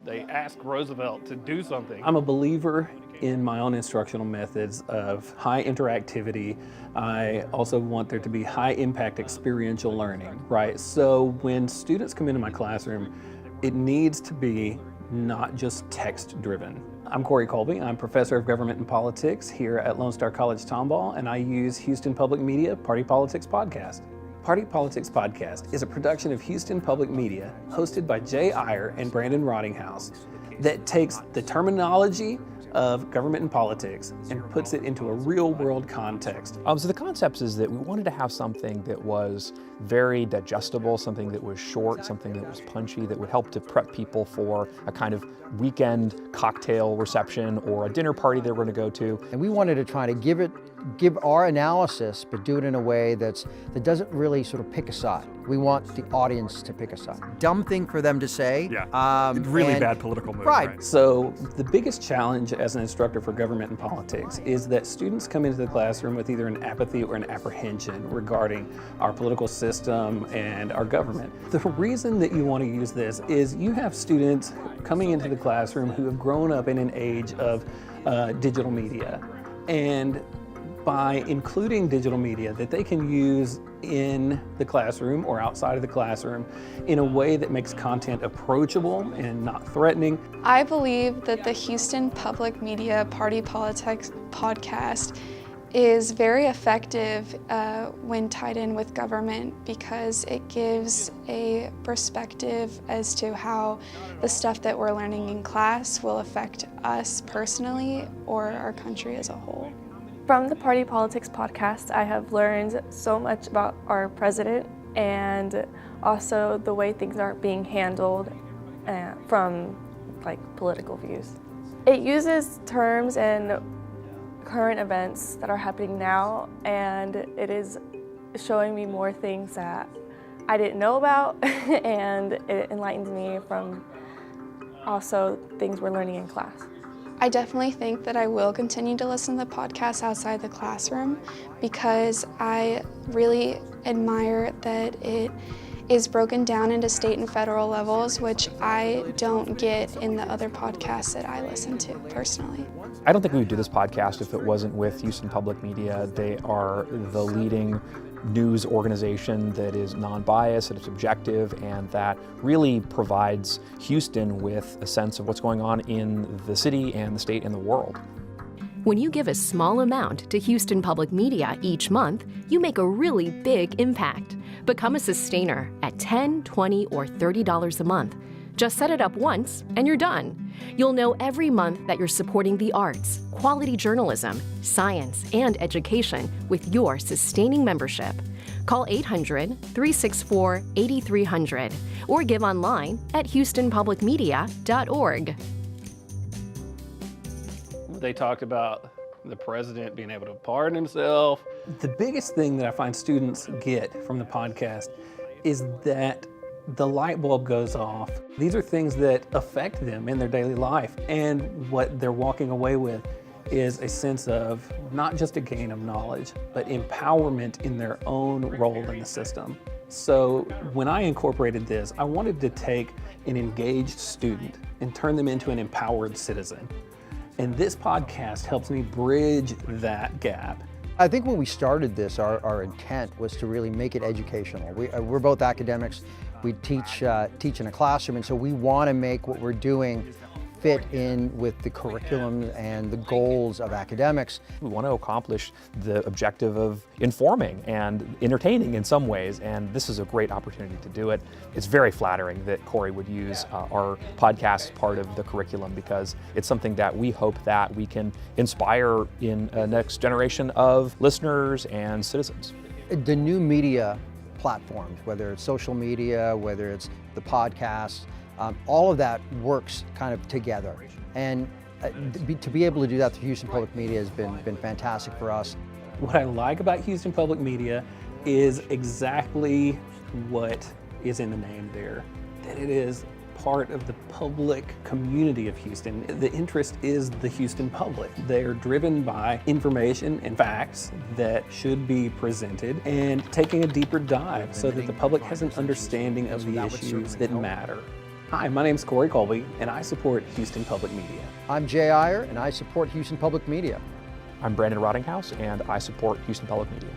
They asked Roosevelt to do something. I'm a believer in my own instructional methods of high interactivity. I also want there to be high impact experiential learning, right? So when students come into my classroom, it needs to be not just text driven. I'm Cory Colby. I'm professor of government and politics here at Lone Star College Tomball, and I use Houston Public Media Party Politics Podcast. Party Politics Podcast is a production of Houston Public Media, hosted by Jay Iyer and Brandon Rottinghouse, that takes the terminology of government and politics and puts it into a real-world context. So the concept is that we wanted to have something that was very digestible, something that was short, something that was punchy, that would help to prep people for a kind of weekend cocktail reception or a dinner party they were going to go to. And we wanted to try to give our analysis, but do it in a way that doesn't really sort of pick a side. We want the audience to pick a side. Dumb thing for them to say. Yeah, really bad political move. Right. So the biggest challenge as an instructor for government and politics is that students come into the classroom with either an apathy or an apprehension regarding our political system and our government. The reason that you want to use this is you have students coming into the classroom who have grown up in an age of digital media. And by including digital media that they can use in the classroom or outside of the classroom in a way that makes content approachable and not threatening. I believe that the Houston Public Media Party Politics Podcast is very effective when tied in with government because it gives a perspective as to how the stuff that we're learning in class will affect us personally or our country as a whole. From the Party Politics Podcast, I have learned so much about our president and also the way things are being handled from political views. It uses terms and current events that are happening now, and it is showing me more things that I didn't know about and it enlightens me from also things we're learning in class. I definitely think that I will continue to listen to the podcast outside the classroom because I really admire that it is broken down into state and federal levels, which I don't get in the other podcasts that I listen to personally. I don't think we would do this podcast if it wasn't with Houston Public Media. They are the leading news organization that is non-biased, that is objective, and that really provides Houston with a sense of what's going on in the city and the state and the world. When you give a small amount to Houston Public Media each month, you make a really big impact. Become a sustainer at $10, $20, or $30 a month. Just set it up once and you're done. You'll know every month that you're supporting the arts, quality journalism, science, and education with your sustaining membership. Call 800-364-8300 or give online at houstonpublicmedia.org. They talked about the president being able to pardon himself. The biggest thing that I find students get from the podcast is that the light bulb goes off. These are things that affect them in their daily life, and what they're walking away with is a sense of not just a gain of knowledge, but empowerment in their own role in the system. So when I incorporated this, I wanted to take an engaged student and turn them into an empowered citizen. And this podcast helps me bridge that gap. I think when we started this, our intent was to really make it educational. We're both academics. We teach in a classroom, and so we want to make what we're doing fit in with the curriculum and the goals of academics. We want to accomplish the objective of informing and entertaining in some ways, and this is a great opportunity to do it. It's very flattering that Cory would use our podcast as part of the curriculum because it's something that we hope that we can inspire in a next generation of listeners and citizens. The new media platforms, whether it's social media, whether it's the podcast, all of that works kind of together. And to be able to do that through Houston Public Media has been fantastic for us. What I like about Houston Public Media is exactly what is in the name there, that it is part of the public community of Houston. The interest is the Houston public. They're driven by information and facts that should be presented and taking a deeper dive so that the public has an understanding of the issues that matter. Hi, my name's Cory Colby, and I support Houston Public Media. I'm Jay Iyer, and I support Houston Public Media. I'm Brandon Rottinghouse, and I support Houston Public Media.